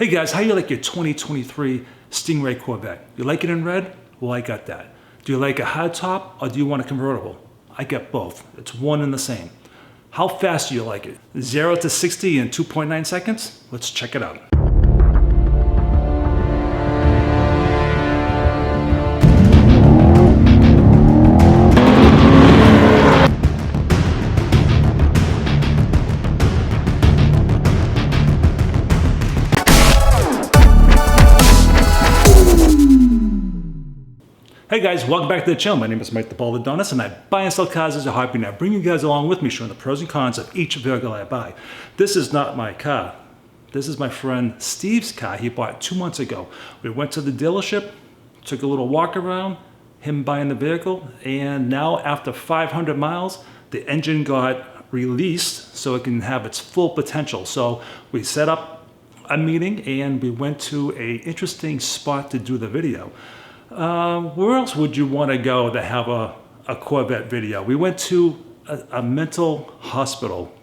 Hey guys, how you like your 2023 Stingray Corvette? You like it in red? Well, I got that. Do you like a hardtop or do you want a convertible? I get both. It's one and the same. How fast do you like it? 0 to 60 in 2.9 seconds? Let's check it out. Hey guys, welcome back to the channel. My name is Mike the Ball of Donuts, and I buy and sell cars as a hobby, and I bring you guys along with me showing the pros and cons of each vehicle I buy. This is not my car. This is my friend Steve's car he bought 2 months ago. We went to the dealership, took a little walk around, him buying the vehicle, and now after 500 miles, the engine got released so it can have its full potential. So we set up a meeting and we went to an interesting spot to do the video. Where else would you want to go to have a Corvette video? We went to a mental hospital.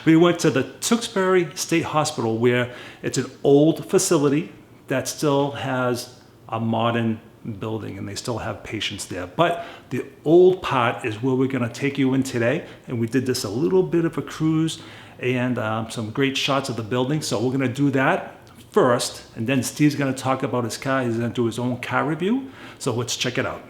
We went to the Tewksbury State Hospital, where it's an old facility that still has a modern building and they still have patients there. But the old part is where we're going to take you in today. And we did this a little bit of a cruise and some great shots of the building. So we're going to do that first, and then Steve's going to talk about his car. He's going to do his own car review. So let's check it out.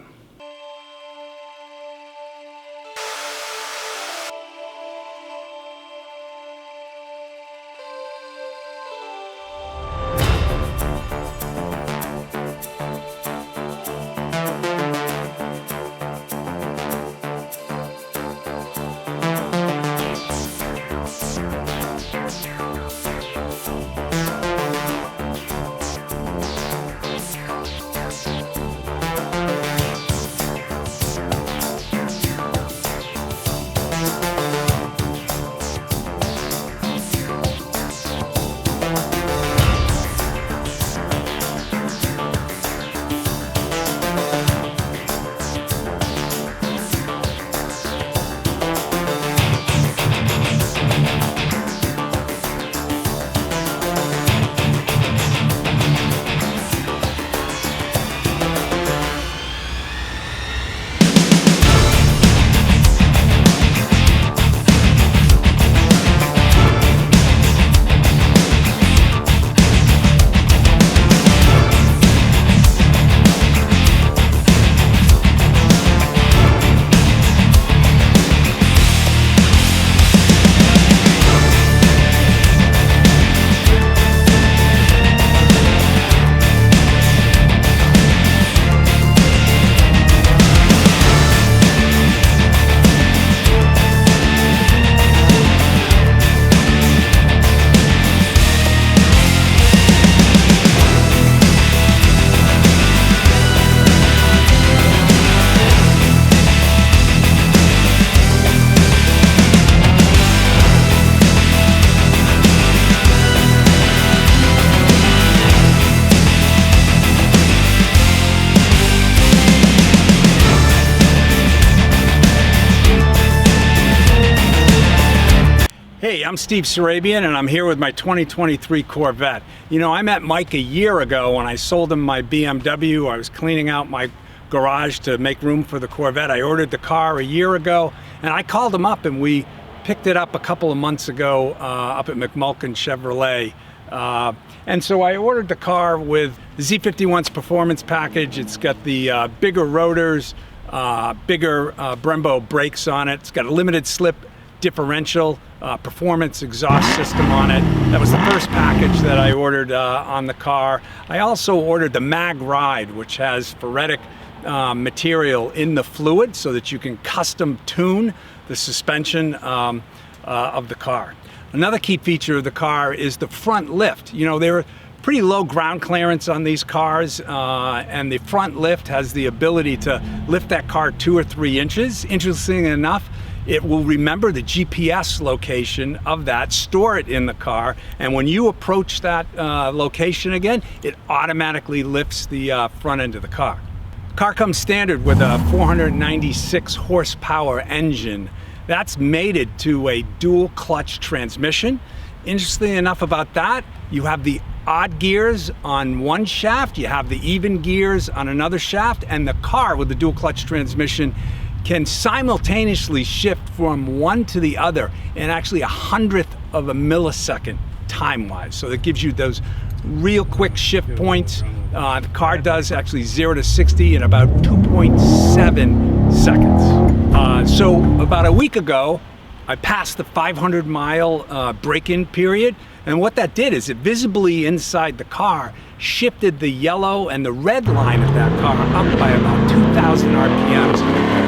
Hey, I'm Steve Sarabian, and I'm here with my 2023 Corvette. You know, I met Mike a year ago when I sold him my BMW. I was cleaning out my garage to make room for the Corvette. I ordered the car a year ago, and I called him up, and we picked it up a couple of months ago up at McMulkin Chevrolet. And so I ordered the car with the Z51's performance package. It's got the bigger rotors, bigger Brembo brakes on it. It's got a limited slip differential, performance exhaust system on it. That was the first package that I ordered on the car. I also ordered the Mag Ride, which has ferritic material in the fluid so that you can custom tune the suspension of the car. Another key feature of the car is the front lift. You know, there are pretty low ground clearance on these cars, and the front lift has the ability to lift that car 2 or 3 inches. Interesting enough, it will remember the GPS location of that, store it in the car, and when you approach that location again, it automatically lifts the front end of the car. The car comes standard with a 496 horsepower engine. That's mated to a dual clutch transmission. Interestingly enough about that, you have the odd gears on one shaft, you have the even gears on another shaft, and the car with the dual clutch transmission can simultaneously shift from one to the other in actually 1/100th of a millisecond time-wise. So that gives you those real quick shift points. The car does actually 0 to 60 in about 2.7 seconds. So about a week ago, I passed the 500-mile break-in period, and what that did is it visibly inside the car shifted the yellow and the red line of that car up by about 2,000 RPMs,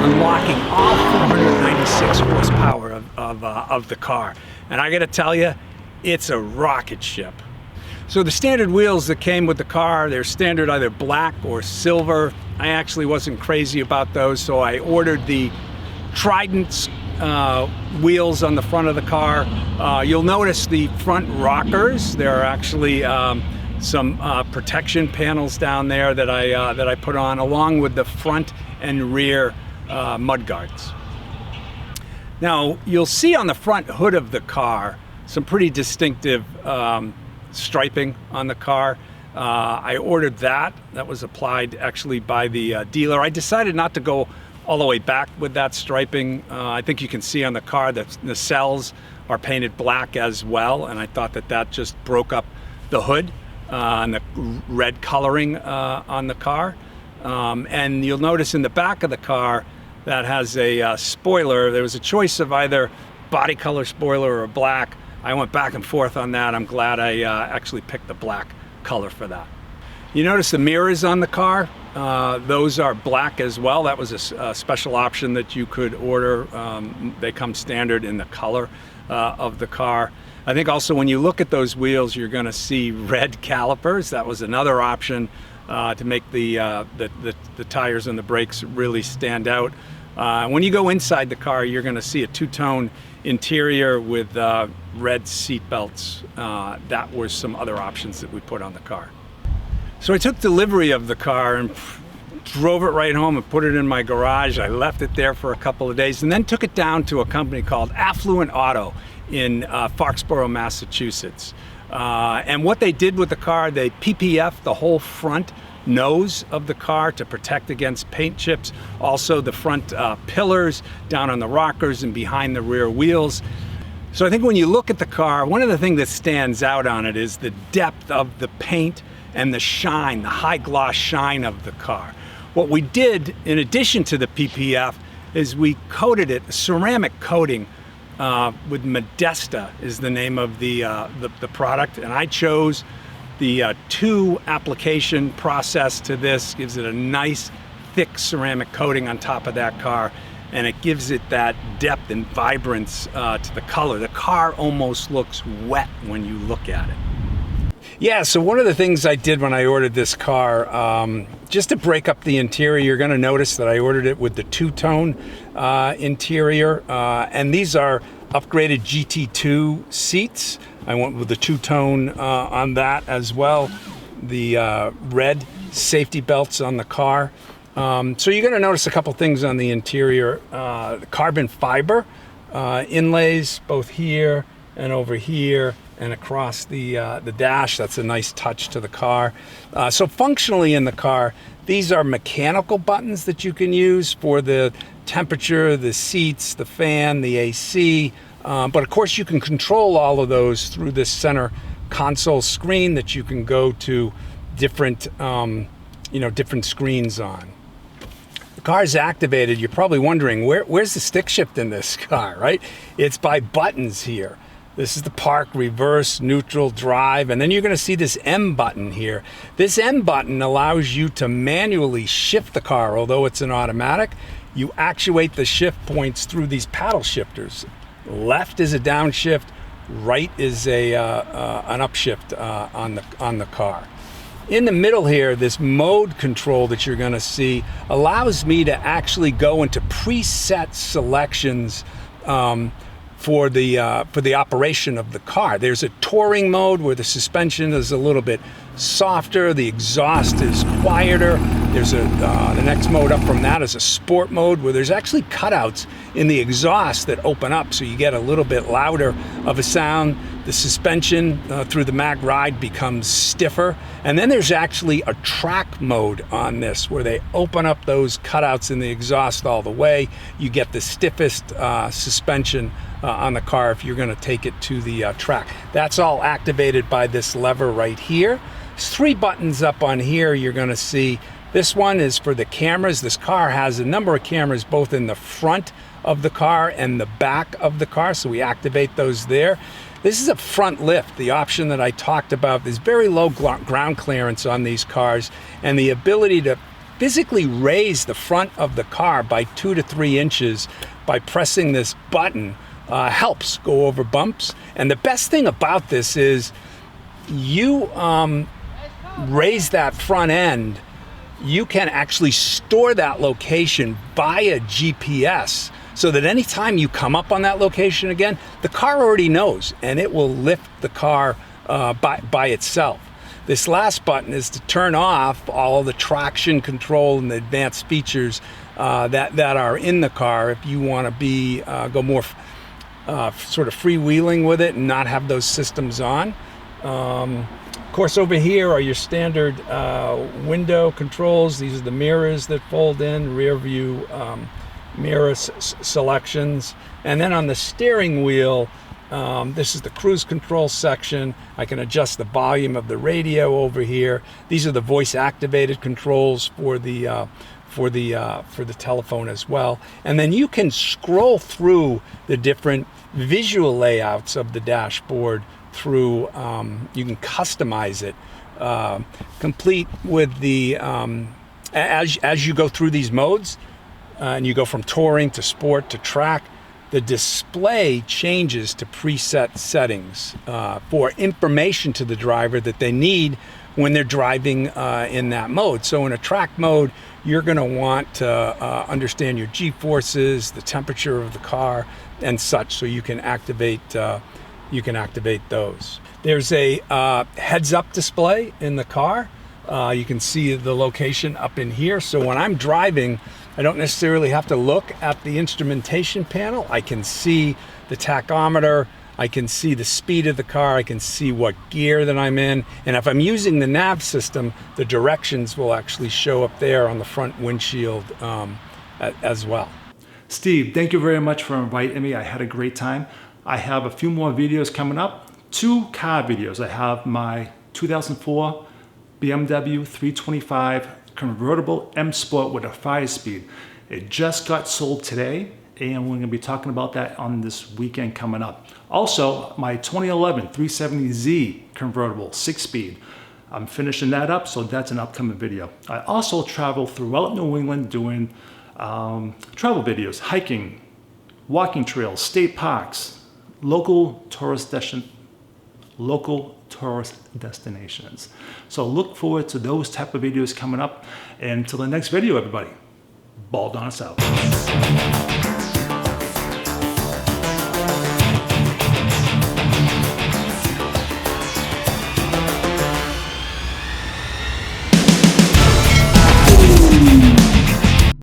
unlocking all 496 horsepower of the car. And I gotta tell you, it's a rocket ship. So the standard wheels that came with the car, they're standard either black or silver. I actually wasn't crazy about those, so I ordered the Trident wheels on the front of the car. You'll notice the front rockers. There are actually some protection panels down there that I put on, along with the front and rear mudguards. Now, you'll see on the front hood of the car some pretty distinctive striping on the car. I ordered that. That was applied actually by the dealer. I decided not to go all the way back with that striping. I think you can see on the car that the nacelles are painted black as well, and I thought that that just broke up the hood and the red coloring on the car. And you'll notice in the back of the car that has a spoiler. There was a choice of either body color spoiler or black. I went back and forth on that. I'm glad I actually picked the black color for that. You notice the mirrors on the car, those are black as well. That was a special option that you could order. They come standard in the color of the car. I think also when you look at those wheels, you're gonna see red calipers. That was another option to make the tires and the brakes really stand out. When you go inside the car, you're gonna see a two-tone interior with red seat belts. That were some other options that we put on the car. So I took delivery of the car and drove it right home and put it in my garage. I left it there for a couple of days and then took it down to a company called Affluent Auto in Foxborough, Massachusetts. And what they did with the car, they PPF'd the whole front nose of the car to protect against paint chips. Also the front pillars down on the rockers and behind the rear wheels. So I think when you look at the car, one of the things that stands out on it is the depth of the paint and the shine, the high gloss shine of the car. What we did, in addition to the PPF, is we coated it, ceramic coating with Modesta is the name of the product, and I chose the 2 application process to this. Gives it a nice thick ceramic coating on top of that car, and it gives it that depth and vibrance to the color. The car almost looks wet when you look at it. Yeah, so one of the things I did when I ordered this car, just to break up the interior, you're gonna notice that I ordered it with the two-tone interior, and these are upgraded GT2 seats. I went with the two-tone on that as well. The red safety belts on the car. So you're gonna notice a couple things on the interior. The carbon fiber inlays both here and over here and across the dash. That's a nice touch to the car. So functionally in the car, these are mechanical buttons that you can use for the temperature, the seats, the fan, the AC. But of course you can control all of those through this center console screen that you can go to different, different screens on. The car is activated. You're probably wondering, where's the stick shift in this car, right? It's by buttons here. This is the park, reverse, neutral, drive, and then you're gonna see this M button here. This M button allows you to manually shift the car. Although it's an automatic, you actuate the shift points through these paddle shifters. Left is a downshift, right is an upshift on the car. In the middle here, this mode control that you're gonna see allows me to actually go into preset selections for the operation of the car. There's a touring mode where the suspension is a little bit softer, the exhaust is quieter. There's the next mode up from that is a sport mode where there's actually cutouts in the exhaust that open up so you get a little bit louder of a sound. The suspension through the mag ride becomes stiffer. And then there's actually a track mode on this where they open up those cutouts in the exhaust all the way. You get the stiffest suspension on the car if you're going to take it to the track. That's all activated by this lever right here. There's 3 buttons up on here you're going to see. This one is for the cameras. This car has a number of cameras both in the front of the car and the back of the car, so we activate those there. This is a front lift, the option that I talked about. There's very low ground clearance on these cars, and the ability to physically raise the front of the car by 2 to 3 inches by pressing this button helps go over bumps. And the best thing about this is you raise that front end, you can actually store that location via GPS, so that anytime you come up on that location again, the car already knows, and it will lift the car by itself. This last button is to turn off all the traction control and the advanced features that are in the car if you want to go more sort of freewheeling with it and not have those systems on. Of course, over here are your standard window controls. These are the mirrors that fold in, rear view mirror selections. And then on the steering wheel, this is the cruise control section. I can adjust the volume of the radio over here. These are the voice activated controls for the telephone as well. And then you can scroll through the different visual layouts of the dashboard through, you can customize it, complete with the, as you go through these modes, and you go from touring to sport to track, the display changes to preset settings for information to the driver that they need when they're driving in that mode. So in a track mode, you're going to want to understand your G-forces, the temperature of the car, and such, so you can activate those. There's a heads-up display in the car. You can see the location up in here. So when I'm driving, I don't necessarily have to look at the instrumentation panel. I can see the tachometer, I can see the speed of the car, I can see what gear that I'm in, and if I'm using the nav system, the directions will actually show up there on the front windshield as well. Steve, thank you very much for inviting me. I had a great time. I have a few more videos coming up, 2 car videos. I have my 2004 BMW 325 convertible M Sport with a 5-speed. It just got sold today, and we're going to be talking about that on this weekend coming up. Also, my 2011 370Z convertible 6-speed. I'm finishing that up, so that's an upcoming video. I also travel throughout New England doing travel videos, hiking, walking trails, state parks, local tourist destinations. So look forward to those type of videos coming up. And until the next video, everybody, Ball Donis out.